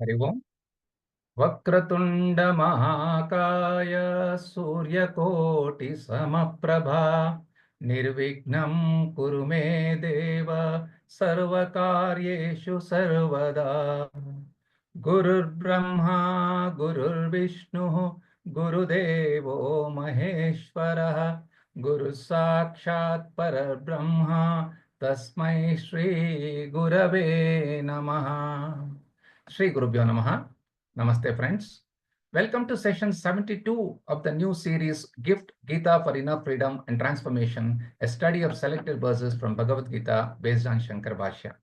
हरि ओम्। वक्रतुंड महाकाय सूर्यकोटि समप्रभा निर्विघ्नं कुरु मे देव सर्वकार्येषु सर्वदा। गुरुर्ब्रह्मा गुरुर्विष्णुः गुरुदेवो महेश्वरः गुरुः साक्षात् परब्रह्मा तस्मै श्री गुरवे नमः। Shri Gurubhyo Namaha. Namaste, friends. Welcome to session 72 of the new series Gift Gita for Inner Freedom and Transformation, a study of selected verses from Bhagavad Gita based on Shankar Bhashya.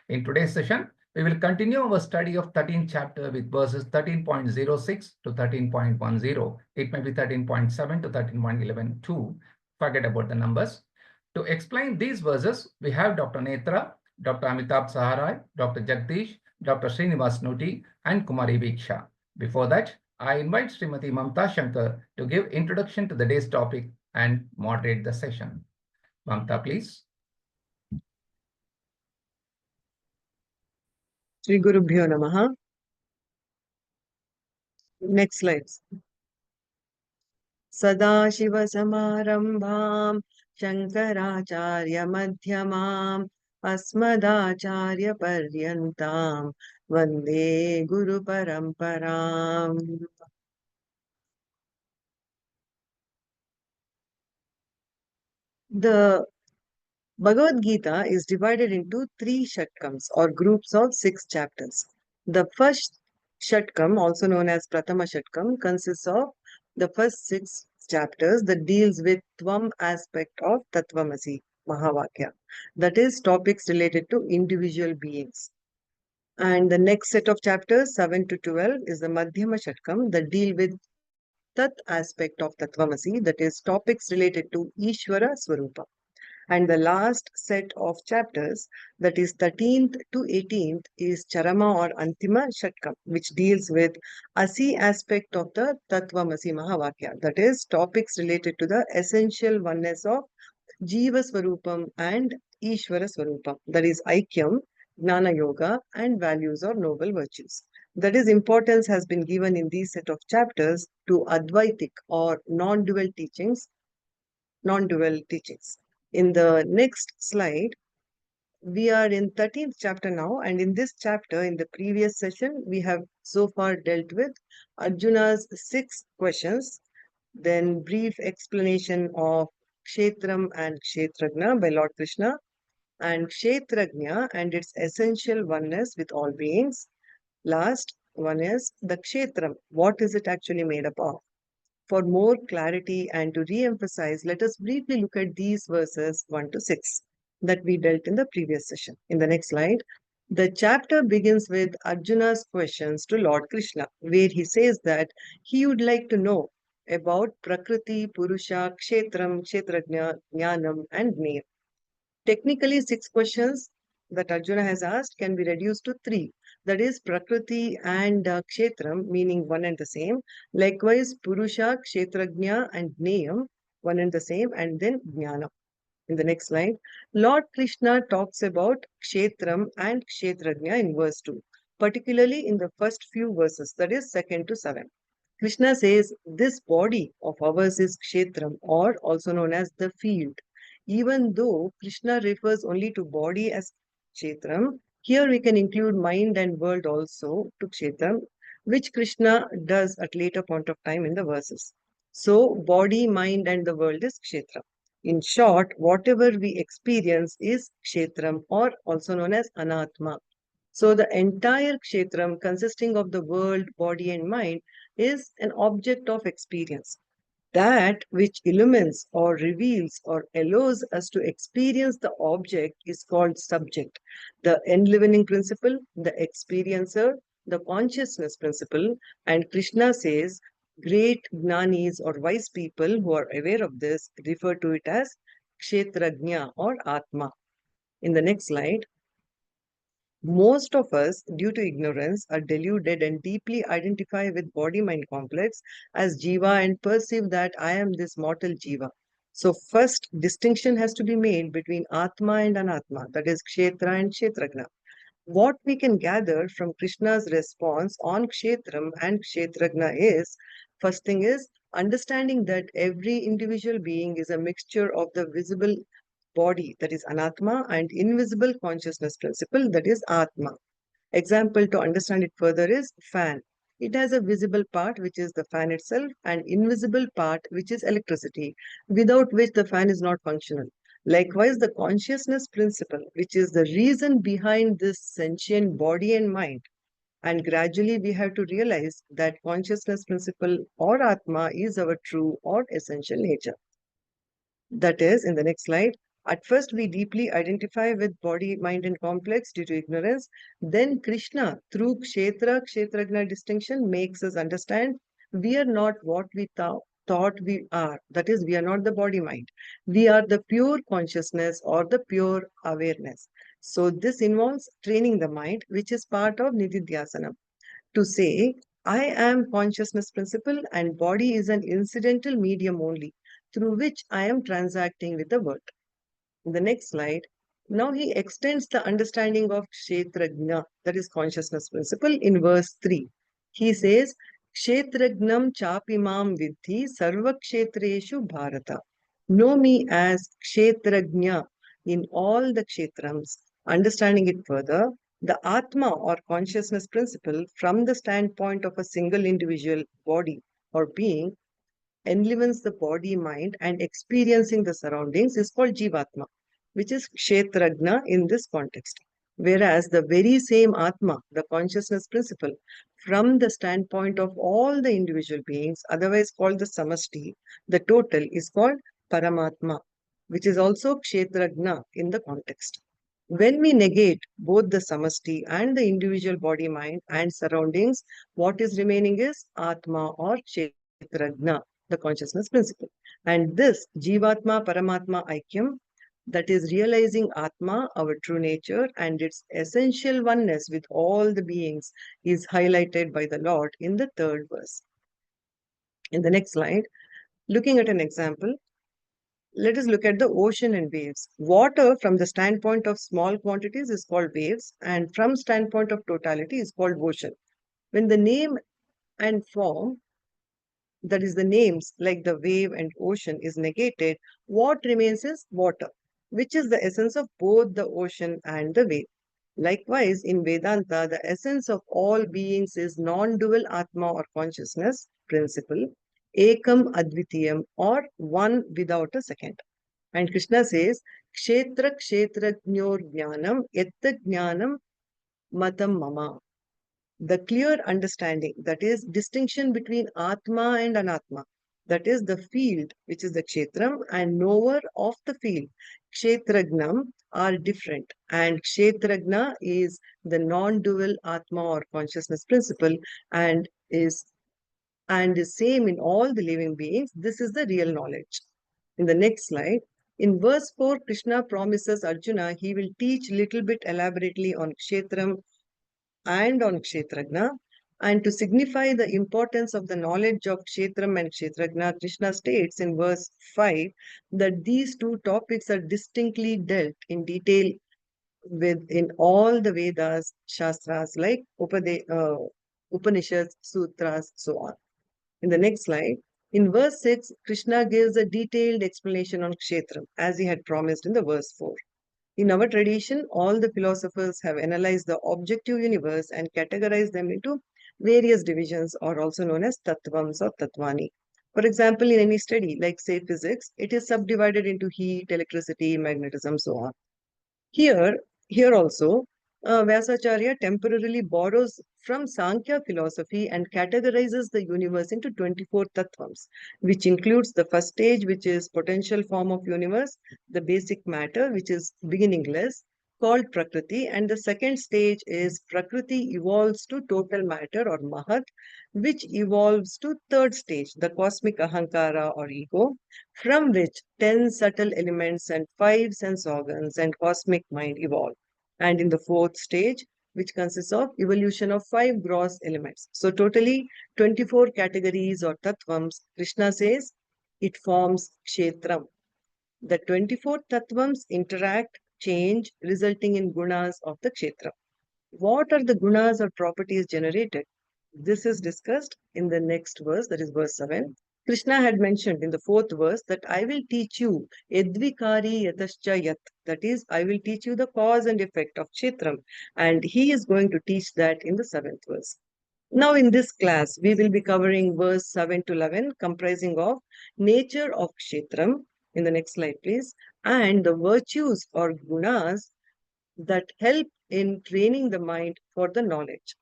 In today's session, we will continue our study of 13th chapter with verses 13.06 to 13.10. It may be 13.7 to 13.11 too. Forget about the numbers. To explain these verses, we have Dr. Netra, Dr. Amitabh Saharai, Dr. Jagdish, Dr. Srinivas Nuti, and Kumari Viksha. Before that, I invite Srimati Mamta Shankar to give introduction to the day's topic and moderate the session. Mamta, please. Shri Gurubhyo Namaha. Next slides. Sadashiva Samarambham Shankaracharya Madhyamam Asmadacharya Paryantam Vande Guru Paramparam. The Bhagavad Gita is divided into 3 shatkams or groups of 6 chapters. The first shatkam, also known as Pratama Shatkam, consists of the first 6 chapters that deals with Tvam aspect of Tattvamasi Mahavakya, that is topics related to individual beings. And the next set of chapters 7 to 12 is the Madhyama Shatkam that deal with Tat aspect of Tattvamasi, that is topics related to Ishvara Swarupa. And the last set of chapters, that is 13th to 18th, is Charama or Antima Shatkam, which deals with Asi aspect of the Tattvamasi Mahavakya, that is topics related to the essential oneness of Jiva Swarupam and Ishvara Swarupam, that is Aikyam, Gnana Yoga, and values or noble virtues. That is, importance has been given in these set of chapters to Advaitic or non-dual teachings. In the next slide, we are in 13th chapter now, and in this chapter, in the previous session, we have so far dealt with Arjuna's 6 questions, then brief explanation of kshetram and kshetrajna by Lord Krishna, and kshetrajna and its essential oneness with all beings. Last one is the kshetram. What is it actually made up of? For more clarity and to re-emphasize, let us briefly look at these verses 1 to 6 that we dealt in the previous session. In the next slide, the chapter begins with Arjuna's questions to Lord Krishna, where he says that he would like to know about Prakriti, Purusha, Kshetram, Kshetrajna, Jnanam, and Gneyam. Technically, 6 questions that Arjuna has asked can be reduced to 3. That is Prakriti and Kshetram, meaning one and the same. Likewise, Purusha, Kshetrajna and Gneyam, one and the same, and then Jnana. In the next slide, Lord Krishna talks about Kshetram and Kshetrajna in verse 2, particularly in the first few verses, that is 2nd to 7. Krishna says, this body of ours is Kshetram, or also known as the field. Even though Krishna refers only to body as Kshetram, here we can include mind and world also to Kshetram, which Krishna does at later point of time in the verses. So, body, mind and the world is Kshetram. In short, whatever we experience is Kshetram, or also known as Anatma. So the entire kshetram consisting of the world, body and mind is an object of experience. That which illumines or reveals or allows us to experience the object is called subject. The enlivening principle, the experiencer, the consciousness principle, and Krishna says great jnanis or wise people who are aware of this refer to it as kshetrajna or atma. In the next slide, most of us, due to ignorance, are deluded and deeply identify with body-mind complex as jiva and perceive that I am this mortal jiva. So first distinction has to be made between atma and anatma, that is kshetra and kshetrajna. What we can gather from Krishna's response on kshetram and kshetrajna is, first thing is understanding that every individual being is a mixture of the visible body, that is anatma, and invisible consciousness principle, that is atma. Example to understand it further is fan. It has a visible part, which is the fan itself, and invisible part, which is electricity, without which the fan is not functional. Likewise, the consciousness principle, which is the reason behind this sentient body and mind. And gradually, we have to realize that consciousness principle or Atma is our true or essential nature. That is, in the next slide, at first we deeply identify with body, mind, and complex due to ignorance. Then Krishna, through kshetrajna distinction, makes us understand we are not what we thought we are. That is, we are not the body mind. We are the pure consciousness or the pure awareness. So this involves training the mind, which is part of nididhyasana. To say, I am consciousness principle and body is an incidental medium only through which I am transacting with the world. In the next slide, now he extends the understanding of kshetrajna, that is consciousness principle, in verse 3. He says, kshetragnam chapimam vidhi sarvakshetreshu bharata. Know me as kshetrajna in all the kshetrams. Understanding it further, the Atma or consciousness principle from the standpoint of a single individual body or being enlivens the body, mind, and experiencing the surroundings is called Jivatma, which is Kshetrajna in this context. Whereas the very same Atma, the consciousness principle, from the standpoint of all the individual beings, otherwise called the Samasti, the total is called Paramatma, which is also Kshetrajna in the context. When we negate both the samasti and the individual body, mind, and surroundings, what is remaining is Atma or kshetrajna, the consciousness principle. And this Jivatma Paramatma Aikyam, that is realizing Atma, our true nature, and its essential oneness with all the beings, is highlighted by the Lord in the third verse. In the next slide, looking at an example, let us look at the ocean and waves. Water from the standpoint of small quantities is called waves, and from standpoint of totality is called ocean. When the name and form, that is the names like the wave and ocean, is negated, what remains is water, which is the essence of both the ocean and the wave. Likewise, in Vedanta, the essence of all beings is non-dual Atma or consciousness principle, ekam advitiyam, or one without a second. And Krishna says, kshetra kshetrajnyor jnanam etta jnanam matam mama. The clear understanding, that is distinction between Atma and Anatma, that is the field, which is the kshetram, and knower of the field, kshetragnam, are different. And kshetrajna is the non-dual Atma or consciousness principle and is same in all the living beings. This is the real knowledge. In the next slide, in verse 4, Krishna promises Arjuna he will teach little bit elaborately on kshetram and on kshetrajna. And to signify the importance of the knowledge of kshetram and kshetrajna, Krishna states in verse 5 that these two topics are distinctly dealt in detail with in all the Vedas, Shastras like Upanishads, Sutras, so on. In the next slide, in verse 6, Krishna gives a detailed explanation on kshetram as he had promised in the verse 4. In our tradition, all the philosophers have analyzed the objective universe and categorized them into various divisions, or also known as tattvams or tattvani. For example, in any study, like say physics, it is subdivided into heat, electricity, magnetism, so on. Here also, Vyasacharya temporarily borrows from Sankhya philosophy and categorizes the universe into 24 tattvams, which includes the first stage, which is potential form of universe, the basic matter, which is beginningless, called Prakriti, and the second stage is Prakriti evolves to total matter or Mahat, which evolves to third stage, the cosmic Ahankara or ego, from which 10 subtle elements and 5 sense organs and cosmic mind evolve. And in the fourth stage, which consists of evolution of 5 gross elements. So totally 24 categories or tattvams, Krishna says it forms kshetram. The 24 tattvams interact, change, resulting in gunas of the kshetra. What are the gunas or properties generated? This is discussed in the next verse, that is verse 7. Krishna had mentioned in the fourth verse that I will teach you edvikari yatascha yat. That is, I will teach you the cause and effect of kshetram. And he is going to teach that in the seventh verse. Now, in this class, we will be covering verse 7 to 11, comprising of nature of kshetram. In the next slide, please. And the virtues or gunas that help in training the mind for the knowledge.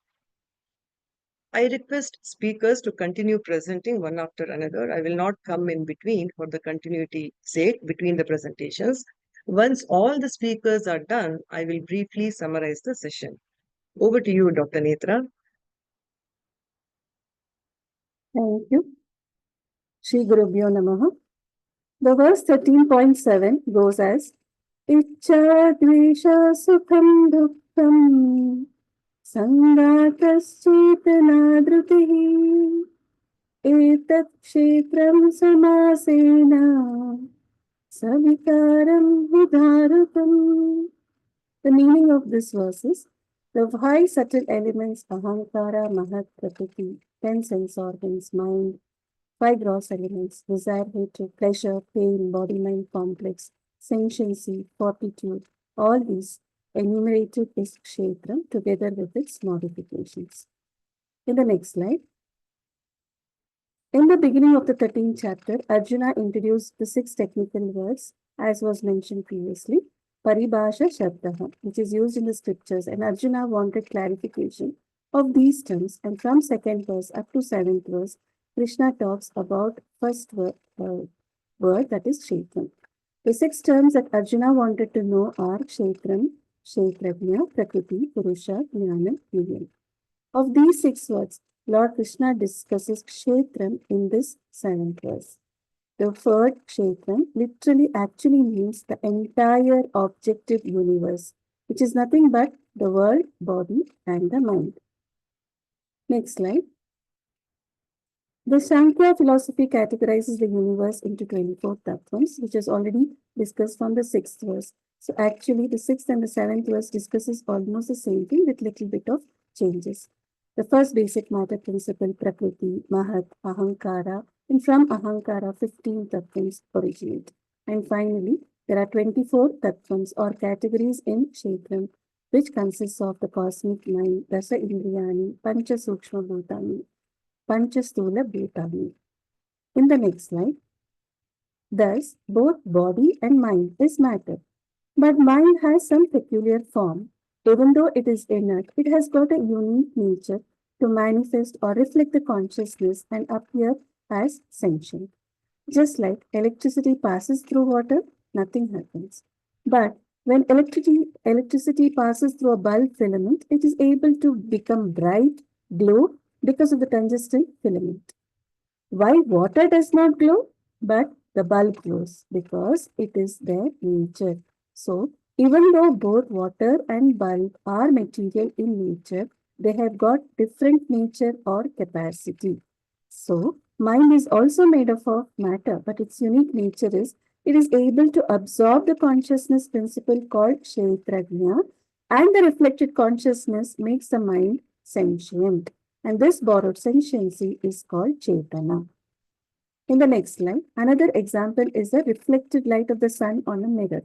I request speakers to continue presenting one after another. I will not come in between for the continuity sake between the presentations. Once all the speakers are done, I will briefly summarize the session. Over to you, Dr. Netra. Thank you. Shri Gurubhyo Namaha. The verse 13.7 goes as Ichcha dvesha sukham dukkham sangataschetana drutihi etat kshetram samasena savikaram vidarutam. The meaning of this verse is the five subtle elements ahankara, mahat, prakriti, 10 sense organs, mind, five gross elements: desire, hatred, pleasure, pain, body-mind complex, sentiency, fortitude. All these enumerated is kshetram together with its modifications. In the next slide. In the beginning of the 13th chapter, Arjuna introduced the 6 technical words, as was mentioned previously, Paribhasha Shabdaha, which is used in the scriptures, and Arjuna wanted clarification of these terms, and from 2nd verse up to 7th verse, Krishna talks about first word, that is kshetram. The 6 terms that Arjuna wanted to know are kshetram, kshetrajna, prakriti, purusha, jnana, union. Of these 6 words, Lord Krishna discusses kshetram in this 7th verse. The word kshetram literally actually means the entire objective universe, which is nothing but the world, body, and the mind. Next slide. The Sankhya philosophy categorizes the universe into 24 tattvams, which is already discussed from the 6th verse. So actually, the 6th and the 7th verse discusses almost the same thing with little bit of changes. The first basic matter principle, Prakriti, Mahat, Ahankara, and from Ahankara, 15 tattvams originate. And finally, there are 24 tattvams or categories in Kshetram, which consists of the cosmic mind, Dasa Indriyani, Pancha Sukshma Bhutani, Pancha Stula Bhutani. In the next slide, thus, both body and mind is matter. But mind has some peculiar form. Even though it is inert, it has got a unique nature to manifest or reflect the consciousness and appear as sentient. Just like electricity passes through water, nothing happens. But when electricity passes through a bulb filament, it is able to become bright, glow because of the tungsten filament. Why water does not glow, but the bulb glows? Because it is their nature. So, even though both water and bulb are material in nature, they have got different nature or capacity. So, mind is also made up of matter, but its unique nature is it is able to absorb the consciousness principle called kshetrajna, and the reflected consciousness makes the mind sentient. And this borrowed sentiency is called chetana. In the next slide, another example is the reflected light of the sun on a mirror.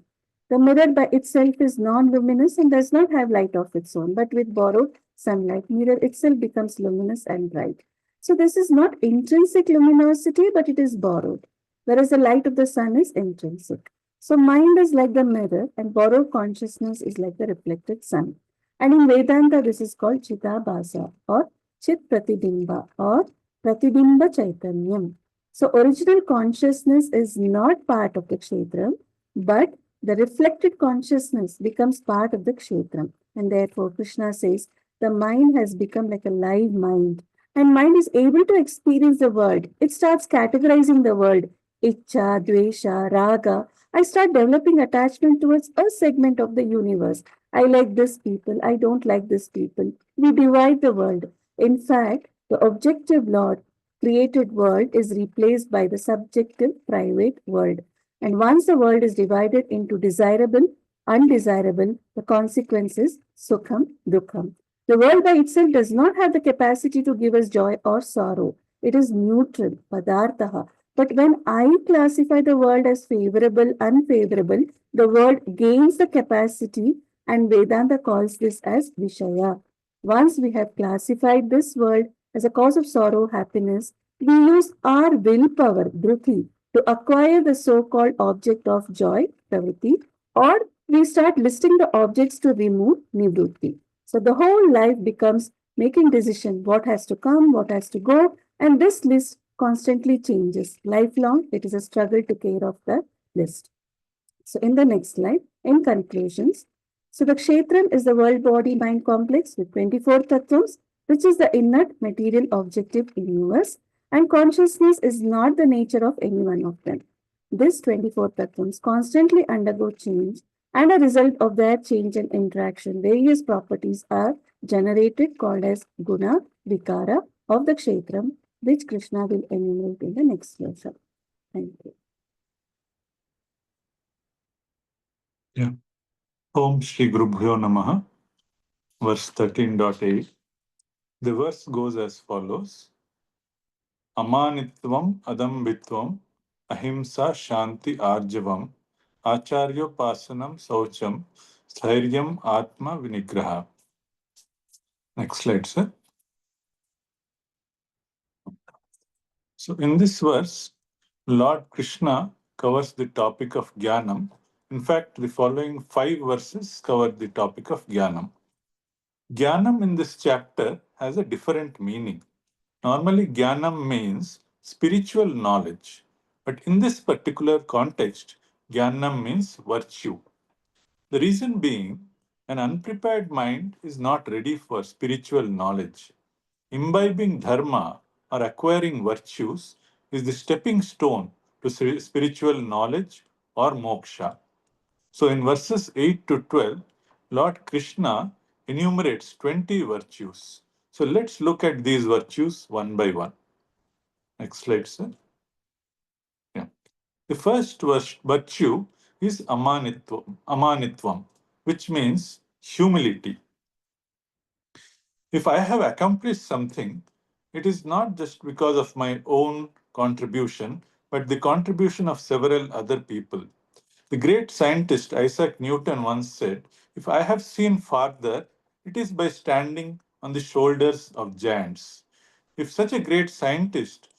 The mirror by itself is non-luminous and does not have light of its own, but with borrowed sunlight, mirror itself becomes luminous and bright. So this is not intrinsic luminosity, but it is borrowed, whereas the light of the sun is intrinsic. So mind is like the mirror and borrowed consciousness is like the reflected sun. And in Vedanta, this is called Chitabhasa or Chit Pratibimba or Pratibimba Chaitanyam. So original consciousness is not part of the kshetram, but the reflected consciousness becomes part of the kshetram. And therefore, Krishna says, the mind has become like a live mind. And mind is able to experience the world. It starts categorizing the world. Ichcha, Dvesha, Raga. I start developing attachment towards a segment of the universe. I like this people. I don't like this people. We divide the world. In fact, the objective Lord created world is replaced by the subjective private world. And once the world is divided into desirable, undesirable, the consequence is Sukham, Dukham. The world by itself does not have the capacity to give us joy or sorrow. It is neutral, padartha. But when I classify the world as favorable, unfavorable, the world gains the capacity, and Vedanta calls this as Vishaya. Once we have classified this world as a cause of sorrow, happiness, we use our willpower, Dhruti, to acquire the so called object of joy, Praviti, or we start listing the objects to remove nivrutti. So the whole life becomes making decision what has to come, what has to go, and this list constantly changes. Lifelong, it is a struggle to care of the list. So in the next slide, in conclusions, so the kshetram is the world body mind complex with 24 tattvams, which is the inert material objective universe, and consciousness is not the nature of any one of them. These 24 tattvams constantly undergo change, and a result of their change and interaction, various properties are generated called as guna, vikara of the kshetram, which Krishna will enumerate in the next verse. Thank you. Yeah. Om Shri Gurubhyo Namaha, verse 13.8. The verse goes as follows. Amanitvam adambitvam ahimsa shanti arjavam acharyopasanam saucham sthiryam atma vinigraha. Next slide, sir. So in this verse, Lord Krishna covers the topic of Jnanam. In fact, the following 5 verses cover the topic of Jnanam. Jnanam in this chapter has a different meaning. Normally, Jnanam means spiritual knowledge. But in this particular context, Jnanam means virtue. The reason being, an unprepared mind is not ready for spiritual knowledge. Imbibing dharma or acquiring virtues is the stepping stone to spiritual knowledge or moksha. So in verses 8 to 12, Lord Krishna enumerates 20 virtues. So let's look at these virtues one by one. Next slide, sir. Yeah. The first virtue is amanitvam, which means humility. If I have accomplished something, it is not just because of my own contribution, but the contribution of several other people. The great scientist Isaac Newton once said, if I have seen farther, it is by standing on the shoulders of giants. If such a great scientist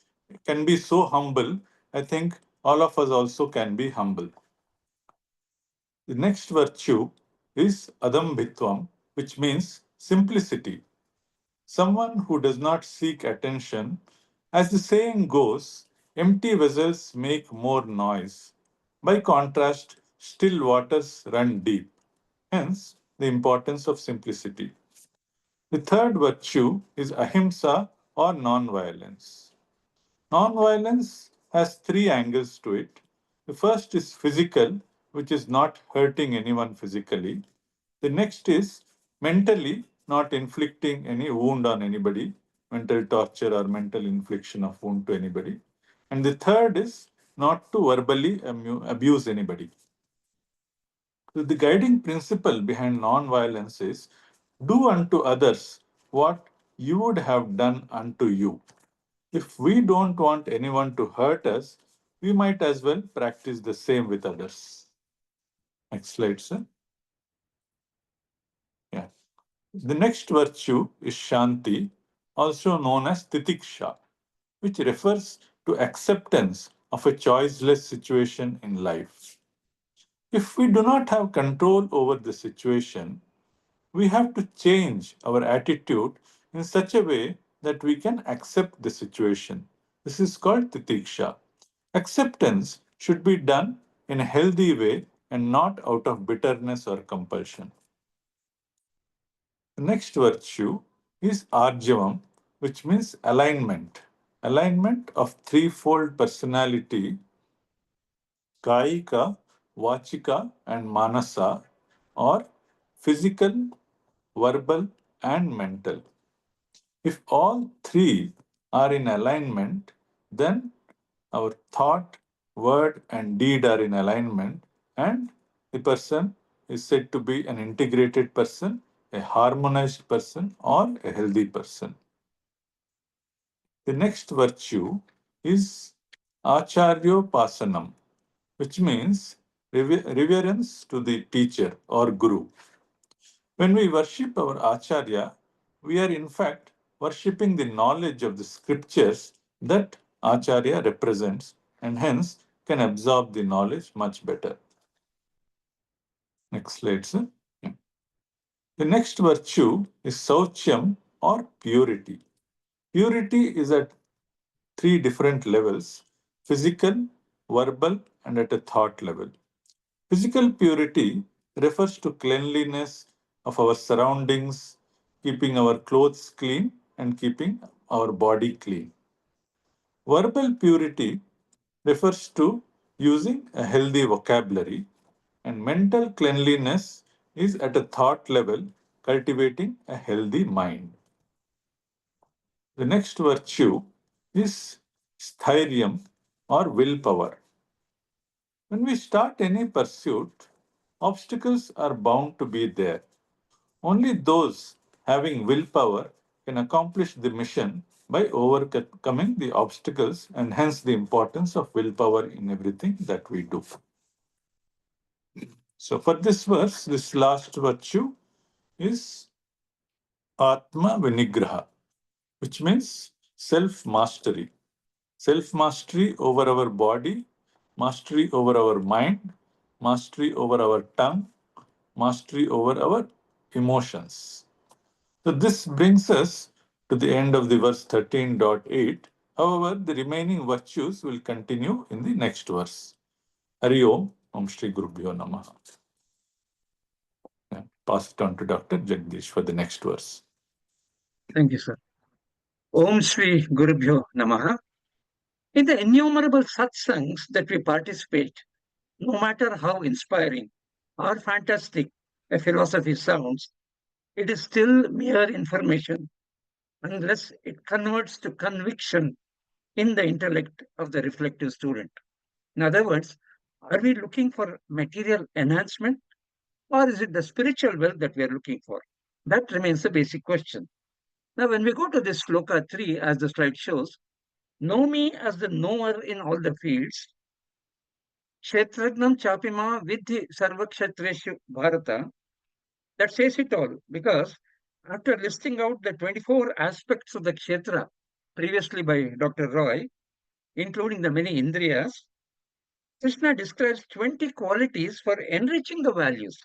can be so humble, I think all of us also can be humble. The next virtue is adambhitvam, which means simplicity. Someone who does not seek attention. As the saying goes, empty vessels make more noise. By contrast, still waters run deep. Hence, the importance of simplicity. The third virtue is ahimsa or non-violence. Non-violence has 3 angles to it. The first is physical, which is not hurting anyone physically. The next is mentally, not inflicting any wound on anybody, mental torture or mental infliction of wound to anybody. And the third is not to verbally abuse anybody. So the guiding principle behind non-violence is do unto others what you would have done unto you. If we don't want anyone to hurt us, we might as well practice the same with others. Next slide, sir. Yeah. The next virtue is Shanti, also known as Titiksha, which refers to acceptance of a choiceless situation in life. If we do not have control over the situation, we have to change our attitude in such a way that we can accept the situation. This is called Titiksha. Acceptance should be done in a healthy way and not out of bitterness or compulsion. The next virtue is Arjavam, which means alignment. Alignment of threefold personality, Kaika, Vachika, and Manasa, or physical, verbal, and mental. If all 3 are in alignment, then our thought, word, and deed are in alignment, and the person is said to be an integrated person a harmonized person or a healthy person. The next virtue is acharyopasanam, which means reverence to the teacher or guru. When we worship our acharya, we are in fact worshipping the knowledge of the scriptures that acharya represents and hence can absorb the knowledge much better. Next slide, sir. The next virtue is sauchyam or purity. Purity is at three different levels: physical, verbal, and at a thought level. Physical purity refers to cleanliness of our surroundings, keeping our clothes clean and keeping our body clean. Verbal purity refers to using a healthy vocabulary, and mental cleanliness is at a thought level, cultivating a healthy mind. The next virtue is sthiryam or willpower. When we start any pursuit, obstacles are bound to be there. Only those having willpower can accomplish the mission by overcoming the obstacles, and hence the importance of willpower in everything that we do. So, for this verse, this last virtue is Atma Vinigraha, which means self mastery. Self mastery over our body, mastery over our mind, mastery over our tongue, mastery over our emotions. So this brings us to the end of the verse 13.8. However, the remaining virtues will continue in the next verse. Hari Om, Om Shri Gurubhyo Namaha. Pass it on to Dr. Jagdish for the next verse. Thank you, sir. Om Shri Gurubhyo Namaha. In the innumerable satsangs that we participate, no matter how inspiring or fantastic a philosophy sounds, it is still mere information unless it converts to conviction in the intellect of the reflective student. In other words, are we looking for material enhancement or is it the spiritual wealth that we are looking for? That remains the basic question. Now, when we go to this sloka 3, as the slide shows, know me as the knower in all the fields. Kshetrajnam chapima vidhi sarva kshetreshu bharata. That says it all, because after listing out the 24 aspects of the kshetra previously by Dr. Roy, including the many indriyas, Krishna describes 20 qualities for enriching the values,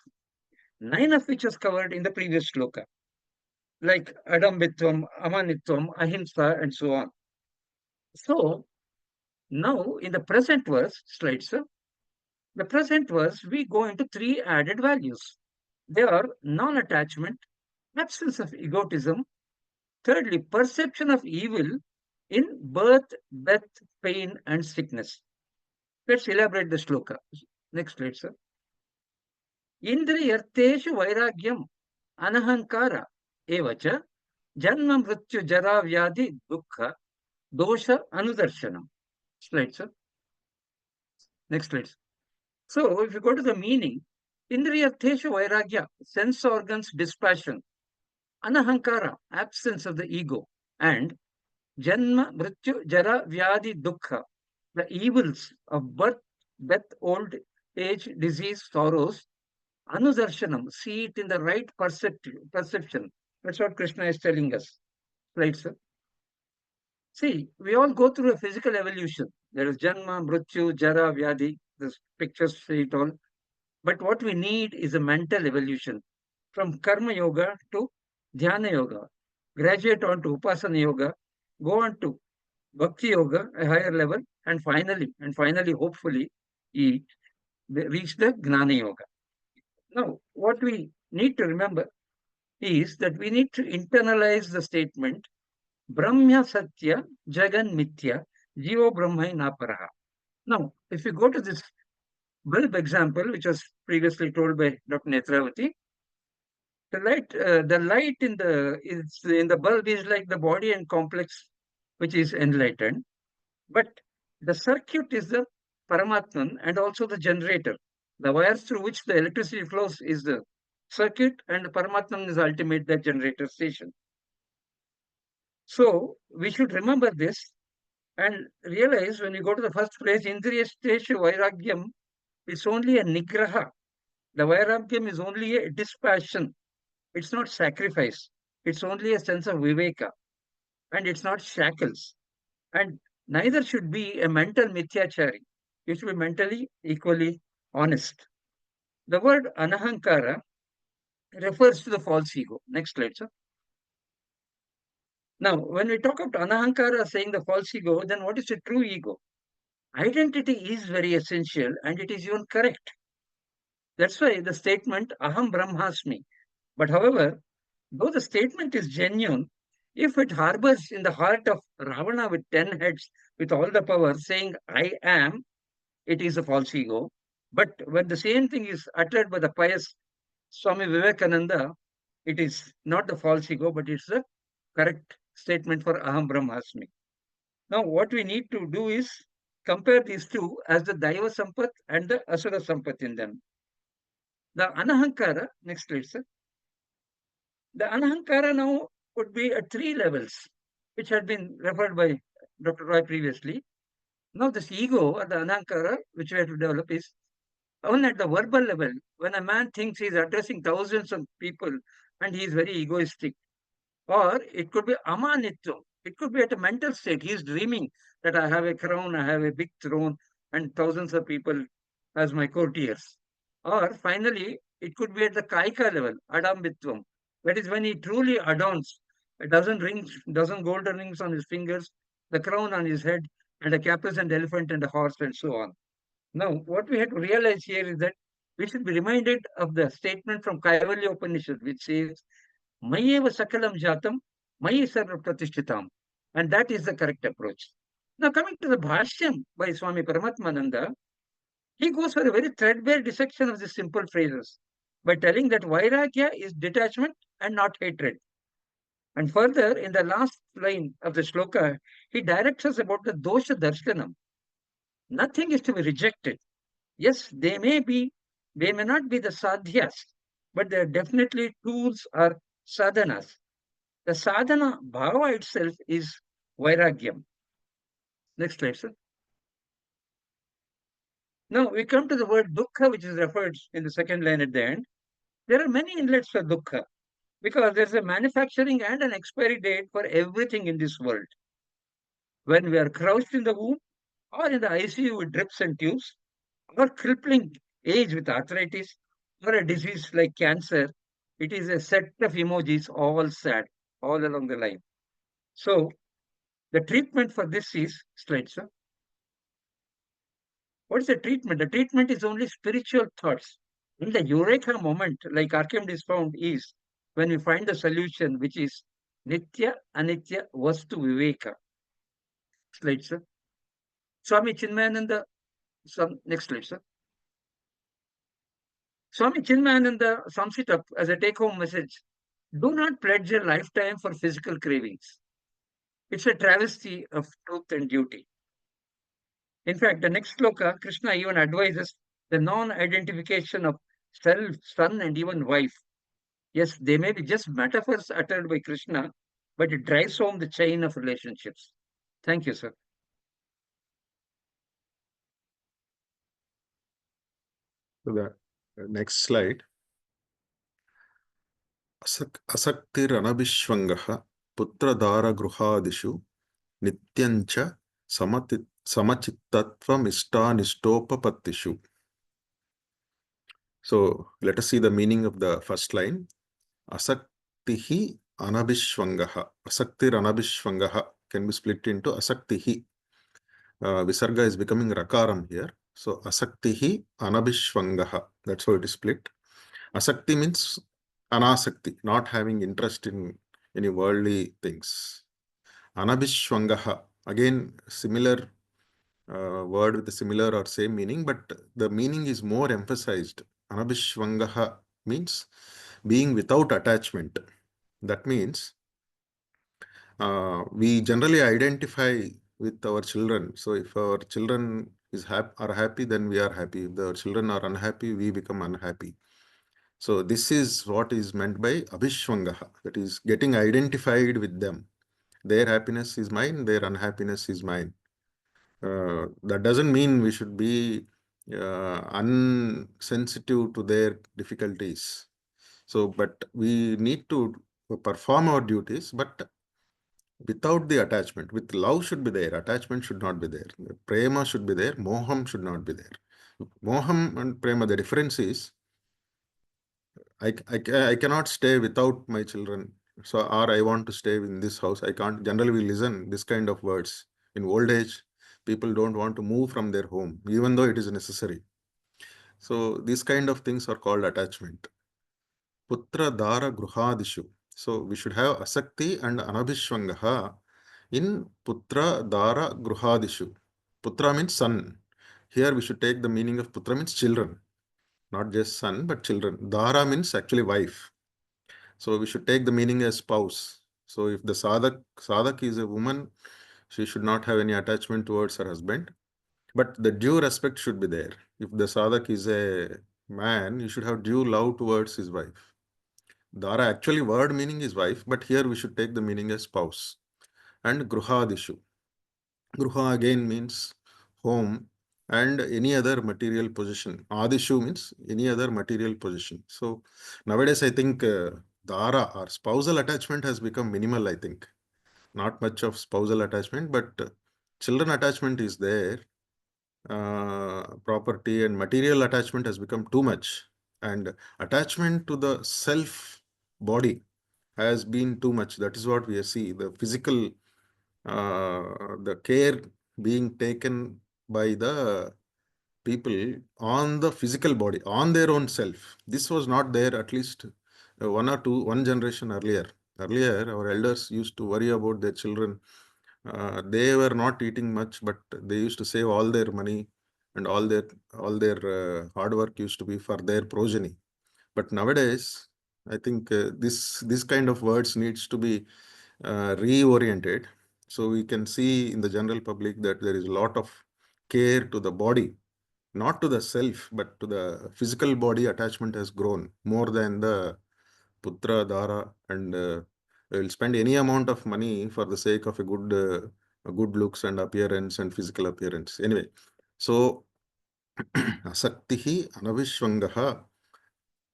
9 of which was covered in the previous sloka, like adambitvam, amanitvam, ahimsa, and so on. So, now in the present verse, slide sir, the present verse, we go into 3 added values. They are non-attachment, absence of egotism, thirdly, perception of evil in birth, death, pain, and sickness. Let's elaborate the shloka. Next slide, sir. Indriyarteshu vairagyam anahankara evacha janma mrityu jara vyadhi dukkha dosha anudarshanam. Slide, sir. Next slide. So, if you go to the meaning, Indriyartheshu vairagya, sense organs dispassion, anahankara, absence of the ego, and janma, mrityu, jara, vyadi, dukkha, the evils of birth, death, old age, disease, sorrows, anudarshanam, see it in the right perception. That's what Krishna is telling us. Right, sir? See, we all go through a physical evolution. There is janma, mrityu, jara, vyadi. The pictures say it all. But what we need is a mental evolution from karma yoga to dhyana yoga, graduate on to upasana yoga, go on to bhakti yoga, a higher level, and finally, hopefully, reach the gnana yoga. Now, what we need to remember is that we need to internalize the statement Brahmya Satya Jagan Mithya Jivo Brahmai Naparaha. Now, if you go to this bulb example, which was previously told by Dr. Netravati, the light in the bulb is like the body and complex, which is enlightened, but the circuit is the Paramatman and also the generator. The wires through which the electricity flows is the circuit, and Paramatman is the ultimate, the generator station. So we should remember this and realize when we go to the first phrase, Indriyasteshu Vairagyam, it's only a nigraha. The Vairagyam is only a dispassion. It's not sacrifice. It's only a sense of viveka. And it's not shackles. And neither should be a mental mithyachari. You should be mentally equally honest. The word anahankara refers to the false ego. Next slide, sir. Now, when we talk about anahankara saying the false ego, then what is the true ego? Identity is very essential and it is even correct. That's why the statement aham brahmasmi. But however, though the statement is genuine, if it harbors in the heart of Ravana with 10 heads, with all the power, saying I am, it is a false ego. But when the same thing is uttered by the pious Swami Vivekananda, it is not the false ego, but it's the correct statement for aham brahmasmi. Now, what we need to do is compare these two as the Daiva Sampat and the Asura Sampat in them. The Anahankara, next slide, sir. The Anahankara now would be at 3 levels, which had been referred by Dr. Roy previously. Now, this ego or the Anahankara, which we have to develop, is only at the verbal level. When a man thinks he is addressing thousands of people and he is very egoistic, or it could be amanitvam. It could be at a mental state. He is dreaming that I have a crown, I have a big throne, and thousands of people as my courtiers. Or finally, it could be at the kaika level, adambitvam. That is when he truly adorns a dozen golden rings on his fingers, the crown on his head, and a capuchined elephant and a horse, and so on. Now, what we have to realize here is that we should be reminded of the statement from Kaivalya Upanishad, which says, Mayeva Sakalam Jatam, Mayi Sarva Pratishtitam. And that is the correct approach. Now, coming to the Bhashyam by Swami Paramatmananda, he goes for a very threadbare dissection of these simple phrases by telling that Vairagya is detachment and not hatred. And further, in the last line of the shloka, he directs us about the dosha darshanam. Nothing is to be rejected. Yes, they may not be the sadhyas, but they are definitely tools or sadhanas. The sadhana bhava itself is vairagyam. Next slide, sir. Now we come to the word dukkha, which is referred in the second line at the end. There are many inlets for dukkha because there's a manufacturing and an expiry date for everything in this world. When we are crouched in the womb or in the ICU with drips and tubes, or crippling age with arthritis, or a disease like cancer, it is a set of emojis, all sad, all along the line. So the treatment for this is, slide, sir. What is the treatment? The treatment is only spiritual thoughts. In the eureka moment, like Archimedes found, is when we find the solution, which is Nitya Anitya Vastu Viveka. Slide, sir. Swami Chinmayananda, next slide, sir. Swami Chinmayananda sums it up as a take-home message. Do not pledge a lifetime for physical cravings. It's a travesty of truth and duty. In fact, the next sloka, Krishna even advises the non-identification of self, son, and even wife. Yes, they may be just metaphors uttered by Krishna, but it drives home the chain of relationships. Thank you, sir. So the next slide. Asaktiranabhishvangaha putradharagruhadishu nityancha samachittatvam So let us see the meaning of the first line. Asaktihi anabhishvangaha. Asaktir anabhishvangaha can be split into asaktihi. Visarga is becoming rakaram here. So asaktihi anabhishvangaha. That's how it is split. Asakti means anasakti, not having interest in any worldly things. Anabhishvangaha, again similar word with a similar or same meaning, but the meaning is more emphasized. Anabhishvangaha means being without attachment. That means we generally identify with our children. So if our children are happy, then we are happy. If our children are unhappy, we become unhappy. So this is what is meant by abhishwangaha, that is getting identified with them. Their happiness is mine, their unhappiness is mine. That doesn't mean we should be unsensitive to their difficulties. So, but we need to perform our duties, but without the attachment. With love should be there, attachment should not be there. Prema should be there, moham should not be there. Moham and prema, the difference is I cannot stay without my children. So, or I want to stay in this house. I can't. Generally, we listen this kind of words. In old age, people don't want to move from their home, even though it is necessary. So, these kind of things are called attachment. Putra dara gruhadishu. So, we should have asakti and anabhishwangaha in putra dara gruhadishu. Putra means son. Here we should take the meaning of putra means children, not just son, but children. Dara means actually wife. So we should take the meaning as spouse. So if the sadhak is a woman, she should not have any attachment towards her husband. But the due respect should be there. If the sadhak is a man, he should have due love towards his wife. Dara actually word meaning is wife, but here we should take the meaning as spouse. And gruhadishu. Gruha again means home and any other material possession. Adishu means any other material possession. So nowadays I think Dara or spousal attachment has become minimal, I think. Not much of spousal attachment, but children attachment is there. Property and material attachment has become too much. And attachment to the self body has been too much. That is what we see. The physical the care being taken by the people on the physical body, on their own self. This was not there at least one generation earlier. Earlier, our elders used to worry about their children. They were not eating much, but they used to save all their money and all their hard work used to be for their progeny. But nowadays, I think this kind of words needs to be reoriented. So we can see in the general public that there is a lot of care to the body, not to the self, but to the physical body. Attachment has grown more than the putra, dara, and will spend any amount of money for the sake of a good looks and appearance and physical appearance. Anyway, so asaktihi anavishwangaha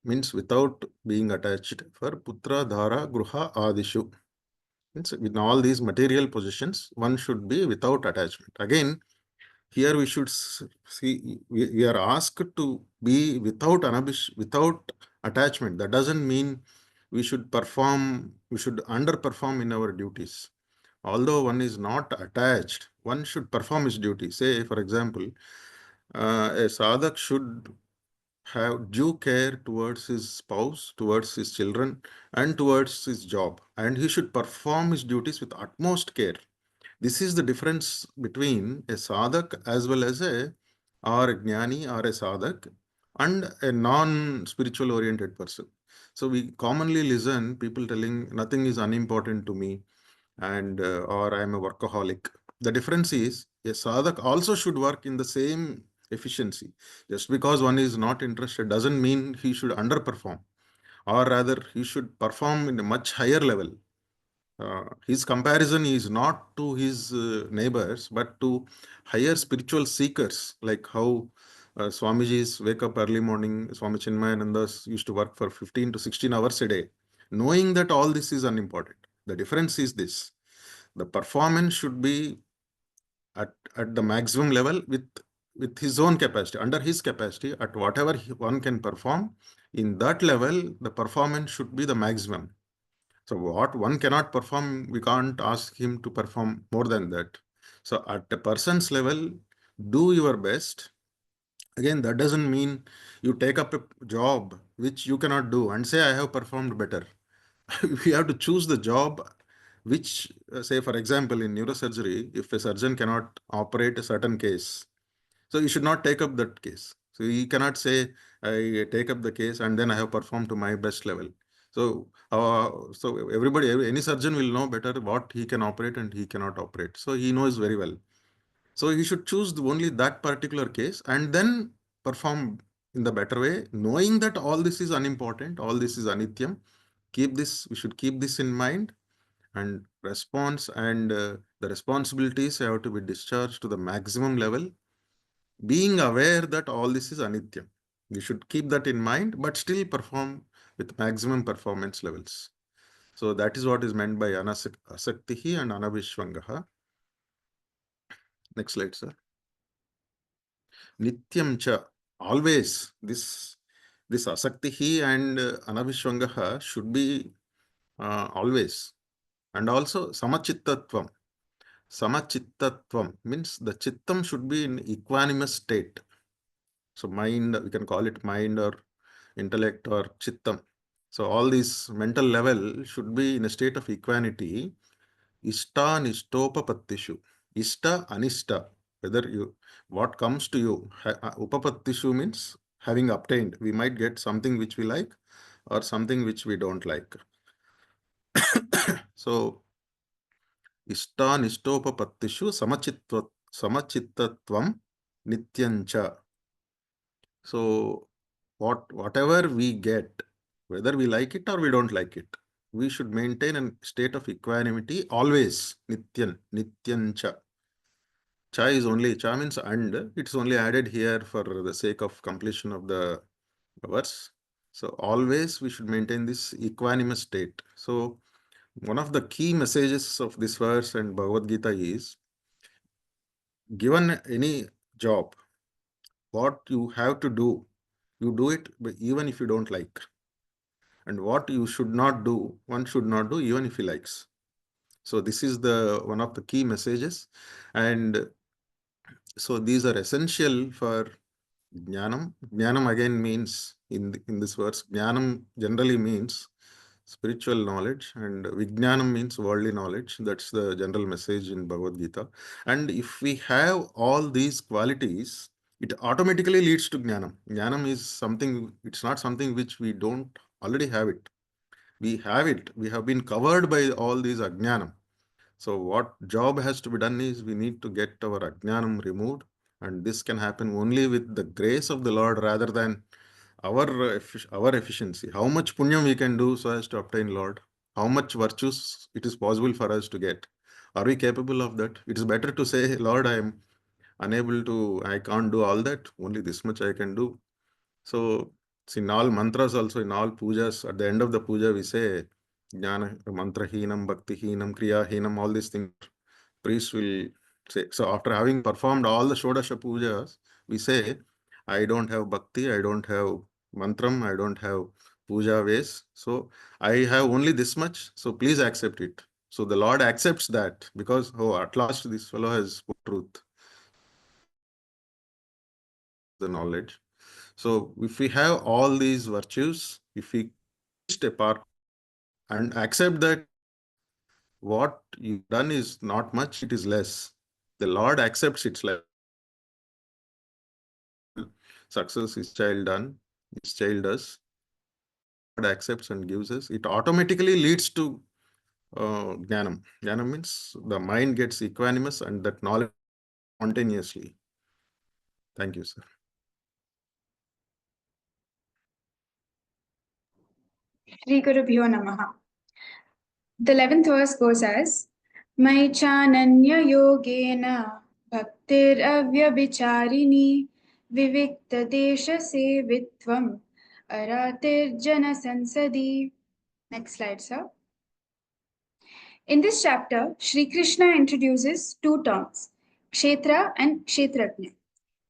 means without being attached for putra, dara, gruha, adishu. Means in all these material possessions, one should be without attachment. Again, here we should see we are asked to be without attachment. That doesn't mean we should underperform in our duties. Although one is not attached, one should perform his duty. Say, for example, a sadhak should have due care towards his spouse, towards his children, and towards his job. And he should perform his duties with utmost care. This is the difference between a sadhak as well as or a jnani or a sadhak and a non-spiritual oriented person. So we commonly listen people telling nothing is unimportant to me and or I am a workaholic. The difference is a sadhak also should work in the same efficiency. Just because one is not interested doesn't mean he should underperform, or rather he should perform in a much higher level. His comparison is not to his neighbors, but to higher spiritual seekers, like how Swamiji's wake up early morning, Swami Chinmayananda used to work for 15 to 16 hours a day, knowing that all this is unimportant. The difference is this: the performance should be at the maximum level with his own capacity, under his capacity, at whatever one can perform. In that level, the performance should be the maximum. So what one cannot perform, we can't ask him to perform more than that. So at a person's level, do your best. Again, that doesn't mean you take up a job which you cannot do and say, I have performed better. We have to choose the job which, say, for example, in neurosurgery, if a surgeon cannot operate a certain case, so you should not take up that case. So he cannot say, I take up the case and then I have performed to my best level. So, any surgeon will know better what he can operate and he cannot operate. So he knows very well. So he should choose only that particular case and then perform in the better way, knowing that all this is unimportant, all this is anityam. We should keep this in mind, and the responsibilities have to be discharged to the maximum level, being aware that all this is anityam. We should keep that in mind, but still perform with maximum performance levels. So that is what is meant by asaktihi and anavishvangaha. Next slide, sir. Nityam cha, always this asaktihi and anavishvangaha should be always. And also samachittatvam. Samachittatvam means the chittam should be in equanimous state. So mind, we can call it mind or intellect or chittam. So all these mental level should be in a state of equanimity. Ishta nistopapattishu. Ishta anishta. What comes to you. Upapattishu means having obtained. We might get something which we like or something which we don't like. So Ishta nistopapattishu samachittatvam nityancha. So whatever we get, whether we like it or we don't like it, we should maintain a state of equanimity always. Nityancha. Cha means and. It's only added here for the sake of completion of the verse. So always we should maintain this equanimous state. So one of the key messages of this verse and Bhagavad Gita is, given any job, what you have to do, you do it even if you don't like. And what you should not do, one should not do even if he likes. So this is one of the key messages. And so these are essential for jnanam. Jnanam again means, in this verse, jnanam generally means spiritual knowledge, and vijnanam means worldly knowledge. That's the general message in Bhagavad Gita. And if we have all these qualities, it automatically leads to jnanam. Jnanam is something, it's not something which we don't already have it. We have it. We have been covered by all these ajnanam. So what job has to be done is, we need to get our ajnanam removed. And this can happen only with the grace of the Lord rather than our efficiency. How much punyam we can do so as to obtain Lord? How much virtues it is possible for us to get? Are we capable of that? It is better to say, Lord, I am unable to, I can't do all that. Only this much I can do. So in all mantras also, in all pujas, at the end of the puja, we say, jnana, mantrahinam, bhaktihinam, kriyahinam, all these things. Priest will say. So after having performed all the Shodasha pujas, we say, I don't have bhakti, I don't have mantram, I don't have puja ways. So I have only this much. So please accept it. So the Lord accepts that, because, oh, at last this fellow has spoken truth, the knowledge. So if we have all these virtues, if we step apart and accept that what you've done is not much, it is less, the Lord accepts it's less. Success his child does, God accepts and gives us, it automatically leads to jnanam. Jnanam means the mind gets equanimous and that knowledge spontaneously. Thank you, sir. Shri Gurubhyo Namaha. The 11th verse goes as, Mai chananya yogena bhaktir avyabhicharini vivikta desha sevitvam aratir jana sansadi. Next slide, sir. In this chapter, Shri Krishna introduces two terms, kshetra and kshetrajna.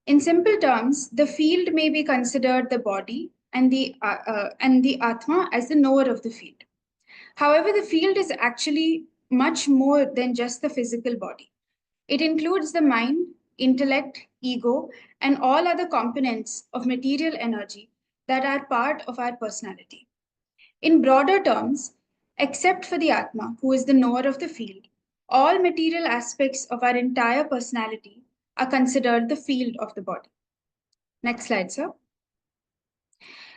In simple terms, the field may be considered the body and the Atma as the knower of the field. However, the field is actually much more than just the physical body. It includes the mind, intellect, ego, and all other components of material energy that are part of our personality. In broader terms, except for the Atma, who is the knower of the field, all material aspects of our entire personality are considered the field of the body. Next slide, sir.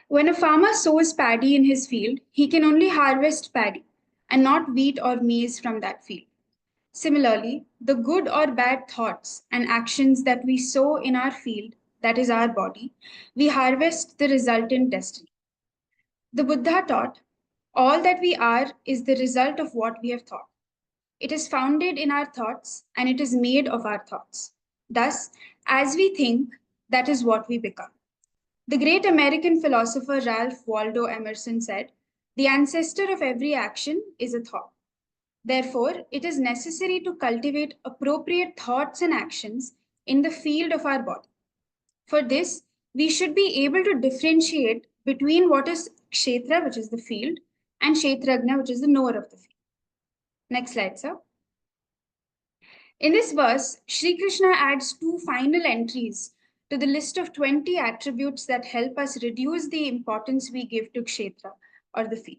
When a farmer sows paddy in his field, he can only harvest paddy and not wheat or maize from that field. Similarly, the good or bad thoughts and actions that we sow in our field that is our body, we harvest the resultant destiny. The Buddha taught, all that we are is the result of what we have thought. It is founded in our thoughts and it is made of our thoughts. Thus, as we think, that is what we become. The great American philosopher Ralph Waldo Emerson said, the ancestor of every action is a thought. Therefore, it is necessary to cultivate appropriate thoughts and actions in the field of our body. For this, we should be able to differentiate between what is kshetra, which is the field, and kshetrajna, which is the knower of the field. Next slide, sir. In this verse, Shri Krishna adds two final entries to the list of 20 attributes that help us reduce the importance we give to kshetra, or the field.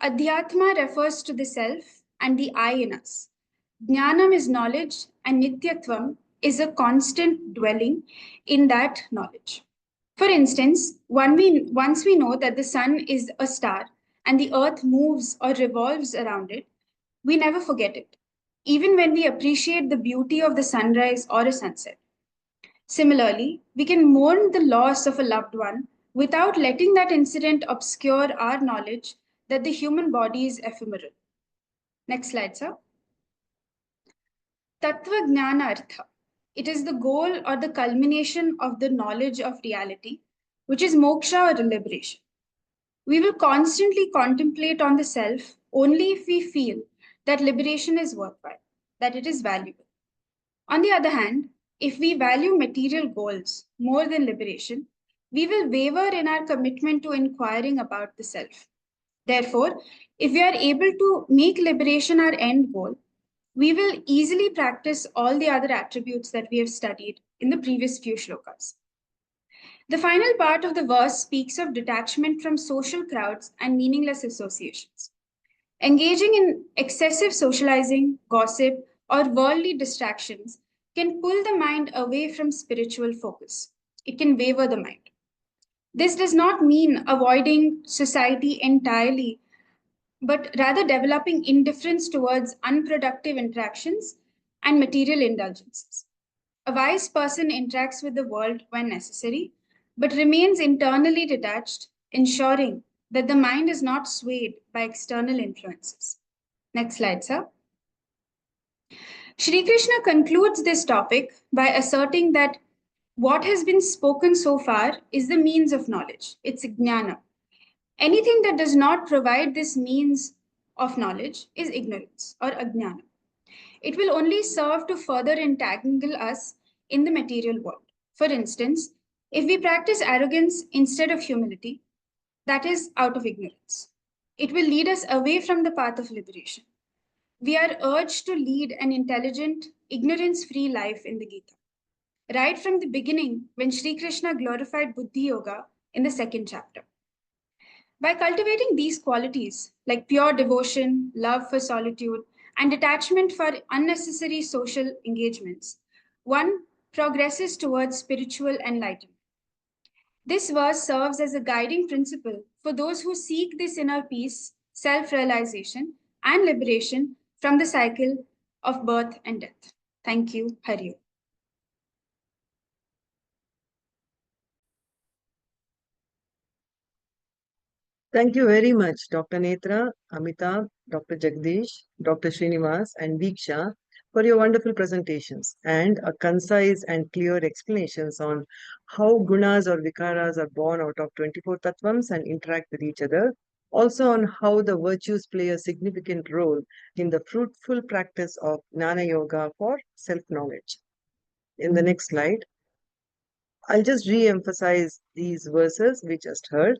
Adhyatma refers to the self and the I in us. Jnanam is knowledge, and Nityatvam is a constant dwelling in that knowledge. For instance, once we know that the sun is a star and the earth moves or revolves around it, we never forget it, even when we appreciate the beauty of the sunrise or a sunset. Similarly, we can mourn the loss of a loved one without letting that incident obscure our knowledge that the human body is ephemeral. Next slide, sir. Tattva Jnana Artha. It is the goal or the culmination of the knowledge of reality, which is moksha or liberation. We will constantly contemplate on the self only if we feel that liberation is worthwhile, that it is valuable. On the other hand, if we value material goals more than liberation, we will waver in our commitment to inquiring about the self. Therefore, if we are able to make liberation our end goal, we will easily practice all the other attributes that we have studied in the previous few shlokas. The final part of the verse speaks of detachment from social crowds and meaningless associations. Engaging in excessive socializing, gossip, or worldly distractions can pull the mind away from spiritual focus. It can waver the mind. This does not mean avoiding society entirely, but rather developing indifference towards unproductive interactions and material indulgences. A wise person interacts with the world when necessary, but remains internally detached, ensuring that the mind is not swayed by external influences. Next slide, sir. Shri Krishna concludes this topic by asserting that what has been spoken so far is the means of knowledge. It's jnana. Anything that does not provide this means of knowledge is ignorance or ajnana. It will only serve to further entangle us in the material world. For instance, if we practice arrogance instead of humility, that is out of ignorance. It will lead us away from the path of liberation. We are urged to lead an intelligent, ignorance-free life in the Gita. Right from the beginning, when Shri Krishna glorified Buddhi Yoga in the second chapter. By cultivating these qualities, like pure devotion, love for solitude, and detachment for unnecessary social engagements, one progresses towards spiritual enlightenment. This verse serves as a guiding principle for those who seek this inner peace, self-realization, and liberation from the cycle of birth and death. Thank you. Hari Om. Thank you very much, Dr. Netra, Amitabh, Dr. Jagdish, Dr. Srinivas, and Viksha for your wonderful presentations and a concise and clear explanations on how gunas or vikaras are born out of 24 tattvams and interact with each other. Also on how the virtues play a significant role in the fruitful practice of Jnana Yoga for self-knowledge. In the next slide, I'll just re-emphasize these verses we just heard.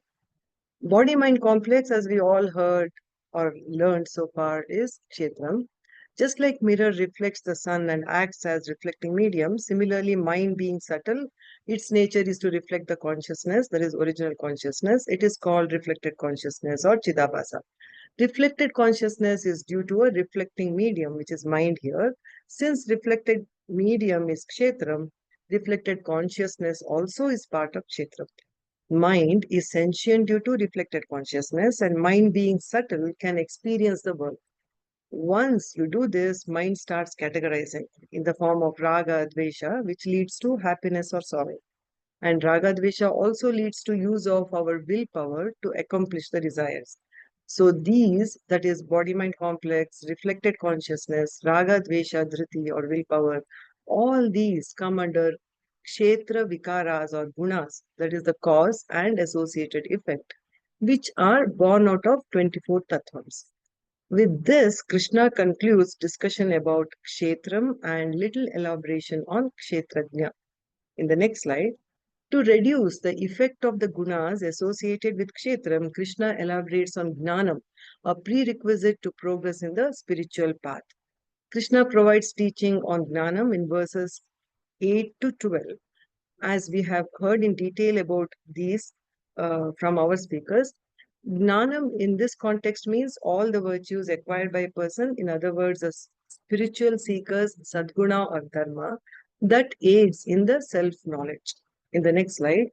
Body-mind complex, as we all heard or learned so far, is kshetram. Just like mirror reflects the sun and acts as reflecting medium, similarly, mind being subtle, its nature is to reflect the consciousness, that is original consciousness. It is called reflected consciousness or chidabhasa. Reflected consciousness is due to a reflecting medium, which is mind here. Since reflected medium is kshetram, reflected consciousness also is part of kshetram. Mind is sentient due to reflected consciousness, and mind being subtle can experience the world. Once you do this, mind starts categorizing in the form of raga, dvesha, which leads to happiness or sorrow. And Ragadvesha also leads to use of our willpower to accomplish the desires. So these, that is body-mind complex, reflected consciousness, Ragadvesha, Dhriti or willpower, all these come under kshetra vikaras or gunas, that is the cause and associated effect, which are born out of 24 tattvas. With this, Krishna concludes discussion about kshetram and little elaboration on kshetrajna. In the next slide, to reduce the effect of the gunas associated with kshetram, Krishna elaborates on gnanam, a prerequisite to progress in the spiritual path. Krishna provides teaching on gnanam in verses 8 to 12. As we have heard in detail about these from our speakers, gnanam in this context means all the virtues acquired by a person, in other words, a spiritual seeker's sadguna or dharma that aids in the self-knowledge. In the next slide,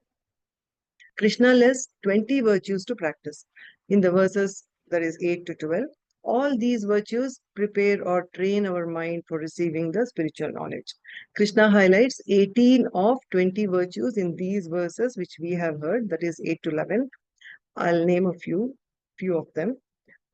Krishna lists 20 virtues to practice. In the verses, that is 8 to 12, all these virtues prepare or train our mind for receiving the spiritual knowledge. Krishna highlights 18 of 20 virtues in these verses, which we have heard, that is 8 to 11. I'll name a few of them.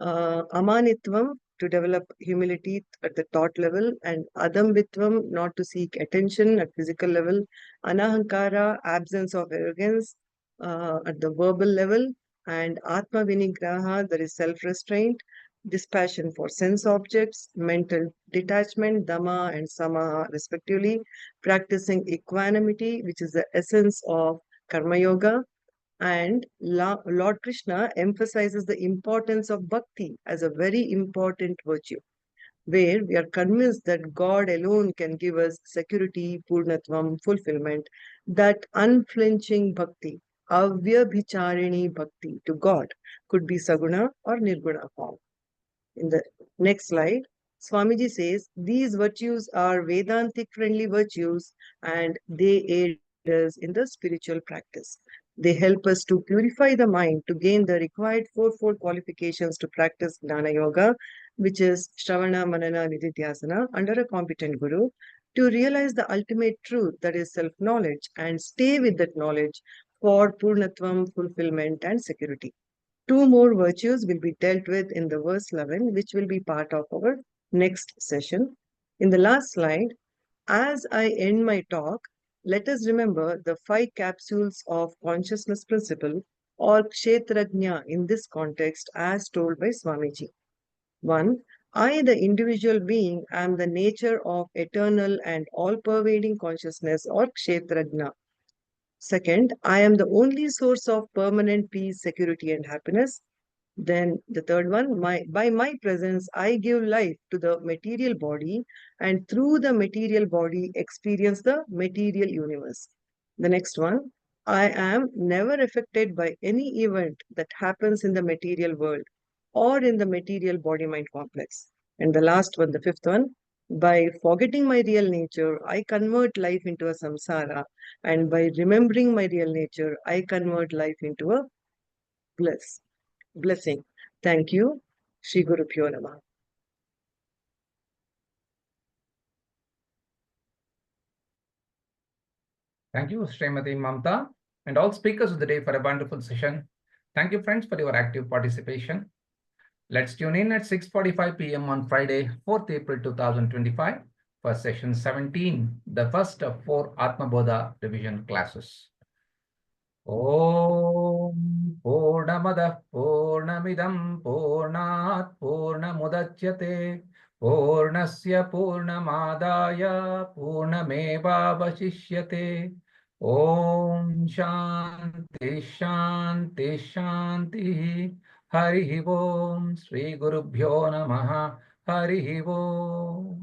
Amanitvam, to develop humility at the thought level, and adambitvam, not to seek attention at physical level, anahankara, absence of arrogance at the verbal level, and atma vinigraha, that is self-restraint, dispassion for sense objects, mental detachment, dhamma and samaha respectively, practicing equanimity, which is the essence of karma yoga. And Lord Krishna emphasizes the importance of bhakti as a very important virtue, where we are convinced that God alone can give us security, purnatvam, fulfillment, that unflinching bhakti, avyabhicharini bhakti to God, could be saguna or nirguna form. In the next slide, Swamiji says, these virtues are Vedantic friendly virtues and they aid us in the spiritual practice. They help us to purify the mind to gain the required fourfold qualifications to practice Jnana Yoga, which is Shravana, Manana, Nididhyasana, under a competent guru, to realize the ultimate truth, that is self-knowledge, and stay with that knowledge for Purnatvam, fulfillment and security. Two more virtues will be dealt with in the verse 11, which will be part of our next session. In the last slide, as I end my talk, let us remember the 5 capsules of consciousness principle or kshetrajna in this context as told by Swamiji. 1. I, the individual being, am the nature of eternal and all-pervading consciousness or kshetrajna. Second, I am the only source of permanent peace, security, and happiness. Then the third one, by my presence, I give life to the material body, and through the material body, experience the material universe. The next one, I am never affected by any event that happens in the material world or in the material body-mind complex. And the last one, the fifth one, by forgetting my real nature, I convert life into a samsara, and by remembering my real nature, I convert life into a blessing. Thank you. Shri Guru Pyo Namaha. Thank you, Srimati Mamta, and all speakers of the day for a wonderful session. Thank you, friends, for your active participation. Let's tune in at 6:45 p.m. on Friday, 4th April 2025 for session 17, the first of 4 Atma Bodha revision classes. Om Purnamadah Purnamidam Purnat Purnamudachyate Purnasya Purnamadaya Purnamevavashishyate. Om Shanti Shanti Shanti. Hari Om. Shri Gurubhyo Namaha. Hari Om.